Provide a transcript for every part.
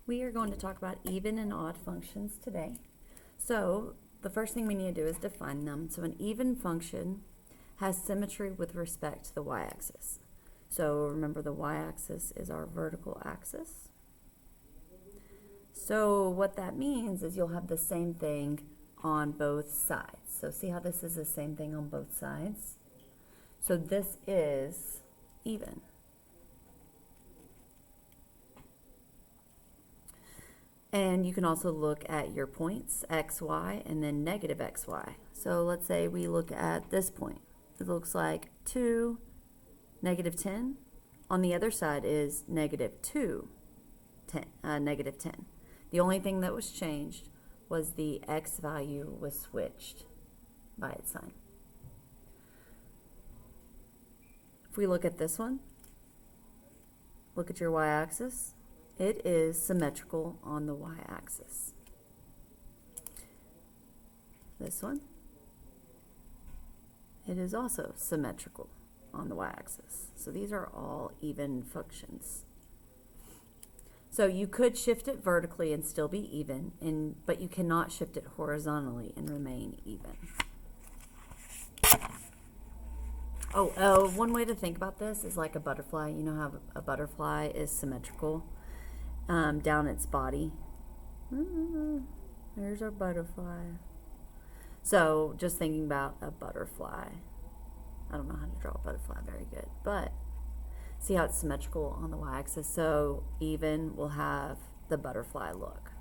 We are going to talk about even and odd functions today. So the first thing we need to do is define them. So an even function has symmetry with respect to the y-axis. So remember, the y-axis is our vertical axis. So what that means is you'll have the same thing on both sides. So see how this is the same thing on both sides? So this is even. And you can also look at your points, x, y, and then negative x, y. So let's say we look at this point. It looks like 2, negative 10. On the other side is negative 2, negative 10. The only thing that was changed was the x value was switched by its sign. If we look at this one, look at your y-axis. It is symmetrical on the y-axis. This one, it is also symmetrical on the y-axis. So these are all even functions. So you could shift it vertically and still be even, but you cannot shift it horizontally and remain even. One way to think about this is like a butterfly. You know how a butterfly is symmetrical down its body. There's our butterfly. So just thinking about a butterfly. I don't know how to draw a butterfly very good, but see how it's symmetrical on the y-axis. So even will have the butterfly look.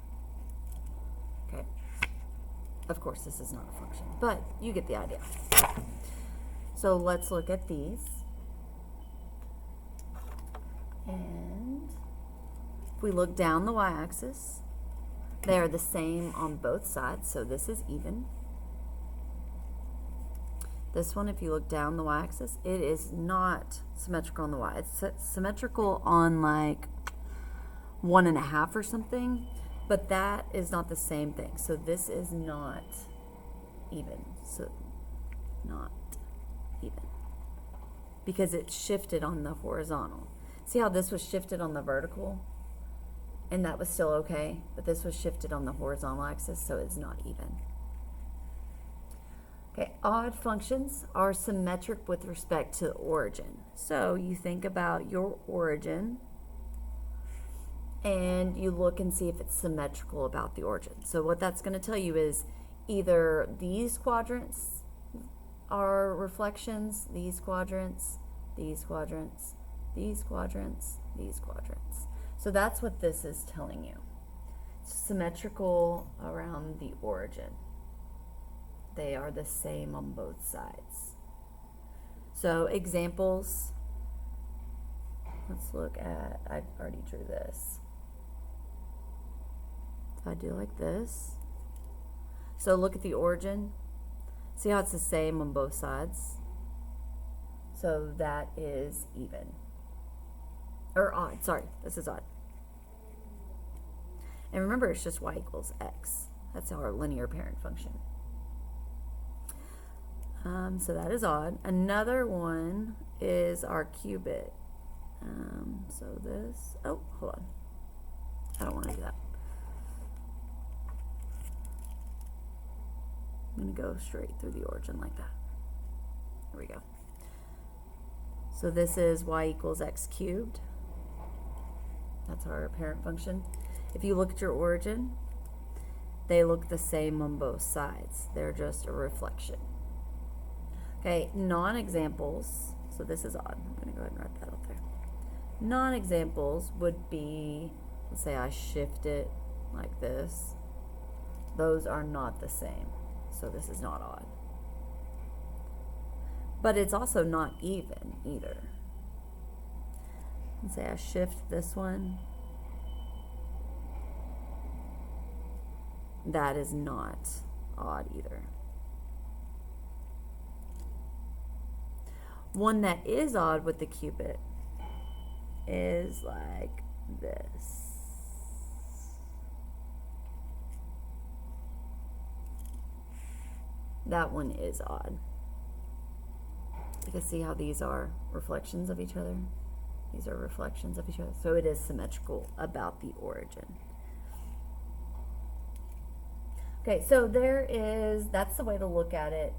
Okay. Of course, this is not a function, but you get the idea. So let's look at these. And if we look down the y-axis, they are the same on both sides. So this is even. This one, if you look down the y-axis, it is not symmetrical on the y. It's symmetrical on like 1.5 or something, but that is not the same thing. So this is not even. So not even. Because it's shifted on the horizontal. See how this was shifted on the vertical? And that was still okay, but this was shifted on the horizontal axis, so it's not even. Okay, odd functions are symmetric with respect to the origin. So you think about your origin and you look and see if it's symmetrical about the origin. So what that's going to tell you is either these quadrants are reflections, these quadrants, these quadrants, these quadrants, these quadrants. So that's what this is telling you. It's symmetrical around the origin. They are the same on both sides. So examples, let's look at, I already drew this. If I do like this, so look at the origin. See how it's the same on both sides? So that is even. Or odd, sorry, this is odd. And remember, it's just y equals x. That's our linear parent function. So that is odd. Another one is our cubit. So this, oh, hold on. I don't want to do that. I'm going to go straight through the origin like that. There we go. So this is y equals x cubed. That's our parent function. If you look at your origin, they look the same on both sides. They're just a reflection. Okay, non-examples, so this is odd. I'm going to go ahead and write that up there. Non-examples would be, let's say I shift it like this. Those are not the same, so this is not odd. But it's also not even either. Let's say I shift this one. That is not odd either. One that is odd with the cubit is like this. That one is odd. You can see how these are reflections of each other. These are reflections of each other. So it is symmetrical about the origin. Okay, so that's the way to look at it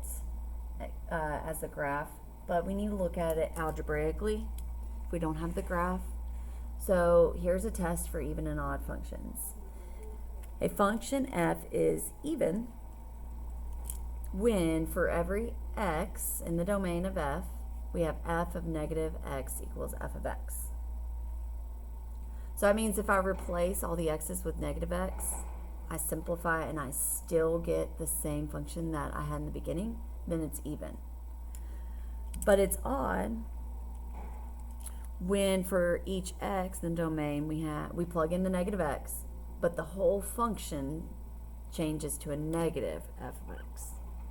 as a graph, but we need to look at it algebraically if we don't have the graph. So here's a test for even and odd functions. A function f is even when for every x in the domain of f, we have f of negative x equals f of x. So that means if I replace all the x's with negative x, I simplify and I still get the same function that I had in the beginning, then it's even. But it's odd when for each x in the domain we plug in the negative x, but the whole function changes to a negative f of x.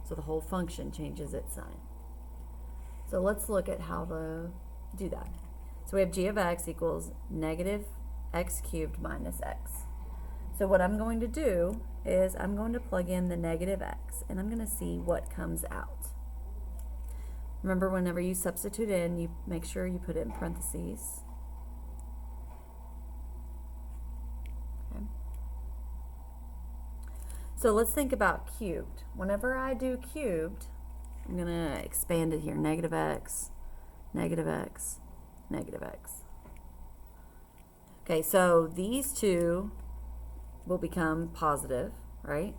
So the whole function changes its sign. So let's look at how to do that. So we have g of x equals negative x cubed minus x. So what I'm going to do is I'm going to plug in the negative x, and I'm going to see what comes out. Remember, whenever you substitute in, you make sure you put it in parentheses. Okay. So let's think about cubed. Whenever I do cubed, I'm going to expand it here. Negative x, negative x, negative x. Okay, so these two will become positive, right?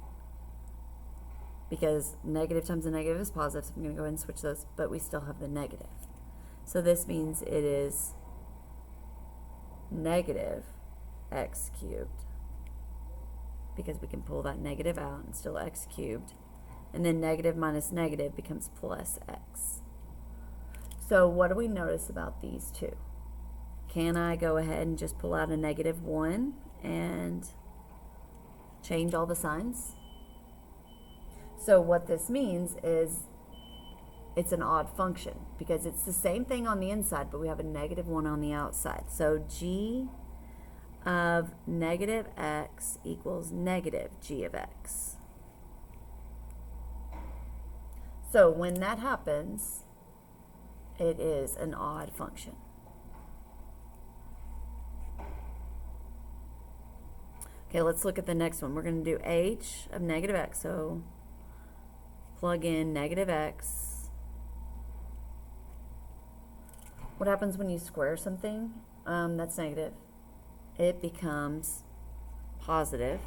Because negative times a negative is positive, so I'm going to go ahead and switch those, but we still have the negative. So this means it is negative x cubed, because we can pull that negative out and still x cubed. And then negative minus negative becomes plus x. So what do we notice about these two? Can I go ahead and just pull out a negative 1 and change all the signs? So what this means is it's an odd function because it's the same thing on the inside, but we have a negative 1 on the outside. So g of negative x equals negative g of x. So when that happens, it is an odd function. Okay, let's look at the next one. We're going to do h of negative x. So plug in negative x. What happens when you square something that's negative? It becomes positive,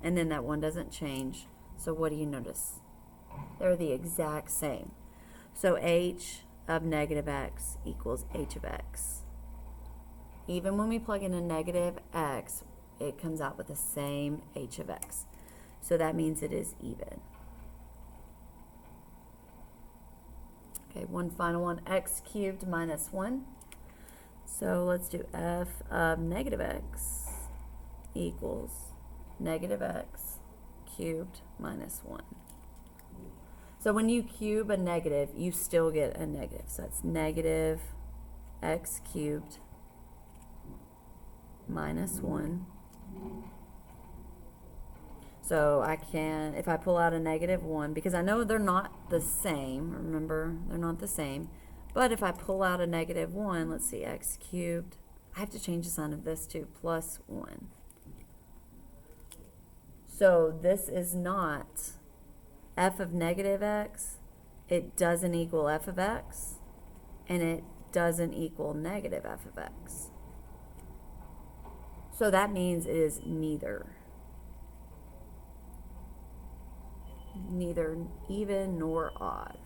and then that one doesn't change. So what do you notice? They're the exact same. So h of negative x equals h of x. Even when we plug in a negative x, it comes out with the same h of x. So that means it is even. Okay, one final one, x cubed minus 1. So let's do f of negative x equals negative x cubed minus 1. So when you cube a negative, you still get a negative. So that's negative x cubed minus 1. So I can, if I pull out a negative 1, because I know they're not the same, remember, they're not the same, but if I pull out a negative 1, let's see, x cubed, I have to change the sign of this to plus 1. So this is not f of negative x, it doesn't equal f of x, and it doesn't equal negative f of x. So that means it is neither even nor odd.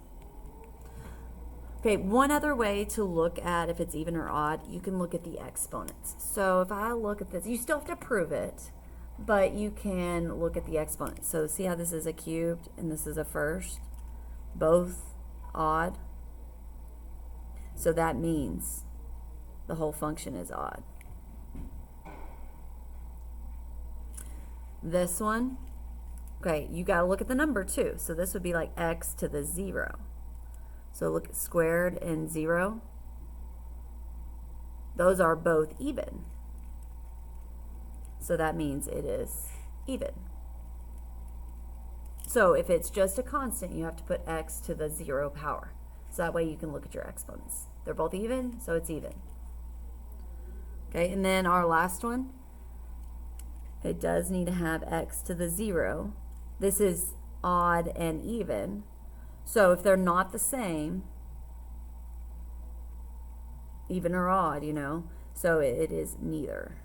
Okay, one other way to look at if it's even or odd, you can look at the exponents. So if I look at this, you still have to prove it, but you can look at the exponents. So see how this is a cubed and this is a first, both odd. So that means the whole function is odd. This one, okay, you got to look at the number too. So this would be like x to the 0. So look at squared and 0. Those are both even. So that means it is even. So if it's just a constant, you have to put x to the 0 power. So that way you can look at your exponents. They're both even, so it's even. Okay, and then our last one, it does need to have x to the 0. this is odd and even. So if they're not the same, even or odd, you know, so it is neither.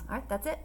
All right, that's it.